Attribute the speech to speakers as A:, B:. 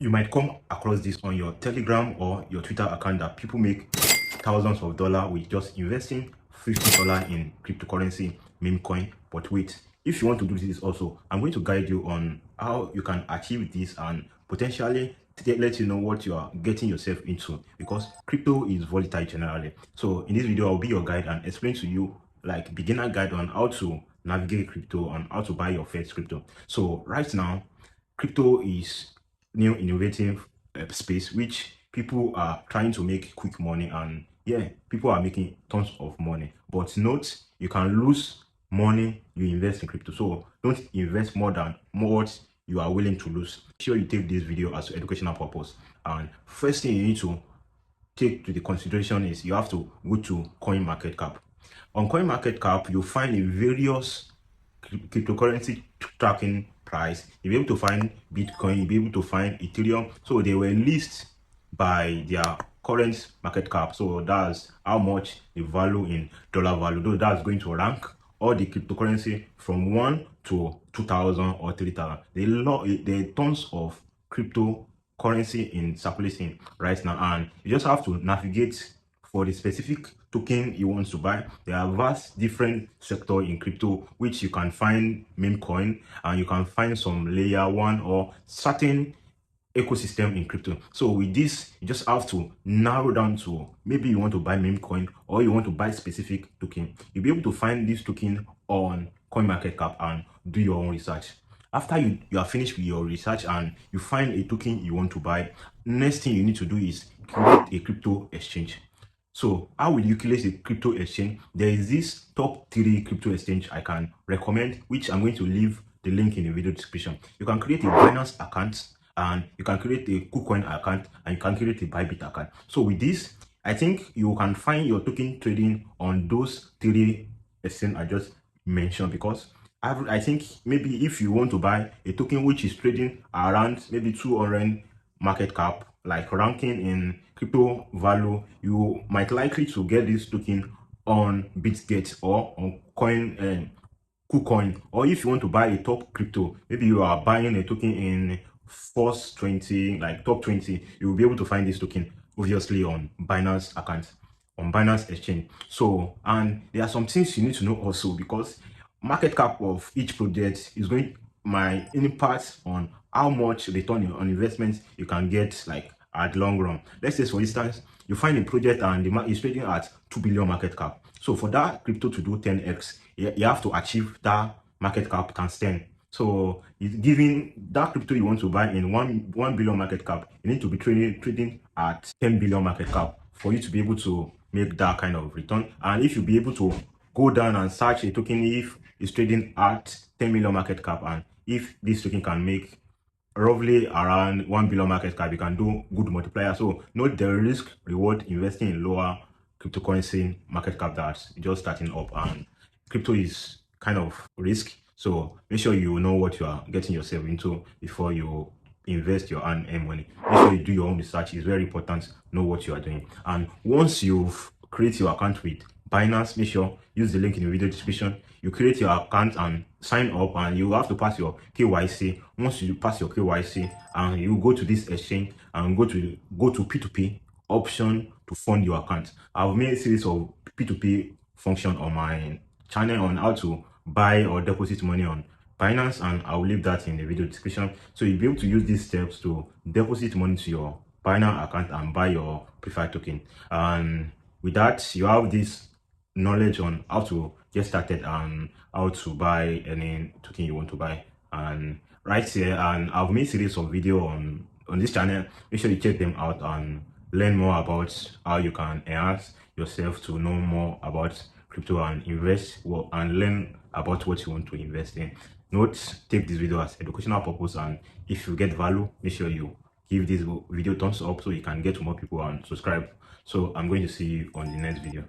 A: You might come across this on your Telegram or your Twitter account that people make thousands of dollars with just investing $50 in cryptocurrency, meme coin. But wait, if you want to do this also, I'm going to guide you on how you can achieve this and potentially let you know what you are getting yourself into, because crypto is volatile generally. So in this video, I'll be your guide and explain to you like beginner guide on how to navigate crypto and how to buy your first crypto. So right now, crypto is new innovative space which people are trying to make quick money, and yeah, people are making tons of money. But note, you can lose money you invest in crypto, so don't invest more than what you are willing to lose. Sure, you take this video as educational purpose, and first thing you need to take to the consideration is you have to go to CoinMarketCap. On CoinMarketCap, you'll find a various cryptocurrency tracking price. You'll be able to find Bitcoin, you'll be able to find Ethereum. So they were listed by their current market cap. So that's how much the value in dollar value. Though that's going to rank all the cryptocurrency from 1 to 2,000 or 3,000. There are tons of cryptocurrency in circulating right now, and you just have to navigate for the specific token you want to buy. There are vast different sectors in crypto which you can find meme coin, and you can find some layer one or certain ecosystem in crypto. So with this, you just have to narrow down to maybe you want to buy meme coin or you want to buy specific token. You'll be able to find this token on CoinMarketCap and do your own research. After you are finished with your research and you find a token you want to buy, next thing you need to do is create a crypto exchange. So how will you create a crypto exchange? There is this top 3 crypto exchange I can recommend, which I'm going to leave the link in the video description. You can create a Binance account, and you can create a KuCoin account, and you can create a Bybit account. So with this, I think you can find your token trading on those 3 exchanges I just mentioned, because I think maybe if you want to buy a token which is trading around maybe 200 market cap, like ranking in crypto value, you might likely to get this token on Bitget or on KuCoin. Or if you want to buy a top crypto, maybe you are buying a token in first 20, like top 20, you will be able to find this token obviously on Binance account, on Binance exchange. So, and there are some things you need to know also, because market cap of each project is going my impact on how much return on investments you can get like at long run. Let's say for instance, you find a project and the market is trading at 2 billion market cap. So for that crypto to do 10x, you have to achieve that market cap times 10. So giving that crypto you want to buy in 1 billion market cap, you need to be trading at 10 billion market cap for you to be able to make that kind of return. And if you be able to go down and search a token if it's trading at 10 million market cap, and if this token can make roughly around 1 billion market cap, you can do good multiplier. So note the risk reward investing in lower cryptocurrency market cap that's just starting up, and crypto is kind of risk. So make sure you know what you are getting yourself into before you invest your own money. Make sure you do your own research. It's very important. Know what you are doing. And once you've created your account with Binance, make sure use the link in the video description. You create your account and sign up, and you have to pass your KYC. Once you pass your KYC, and you go to this exchange and go to P2P option to fund your account. I've made a series of P2P function on my channel on how to buy or deposit money on Binance, and I'll leave that in the video description. So you'll be able to use these steps to deposit money to your Binance account and buy your preferred token. And with that, you have this knowledge on how to get started and how to buy any token you want to buy. And right here, and I've made series of video on this channel. Make sure you check them out and learn more about how you can enhance yourself to know more about crypto and invest and learn about what you want to invest in. Note, take this video as educational purpose, and if you get value, make sure you give this video thumbs up so you can get to more people and subscribe. So I'm going to see you on the next video.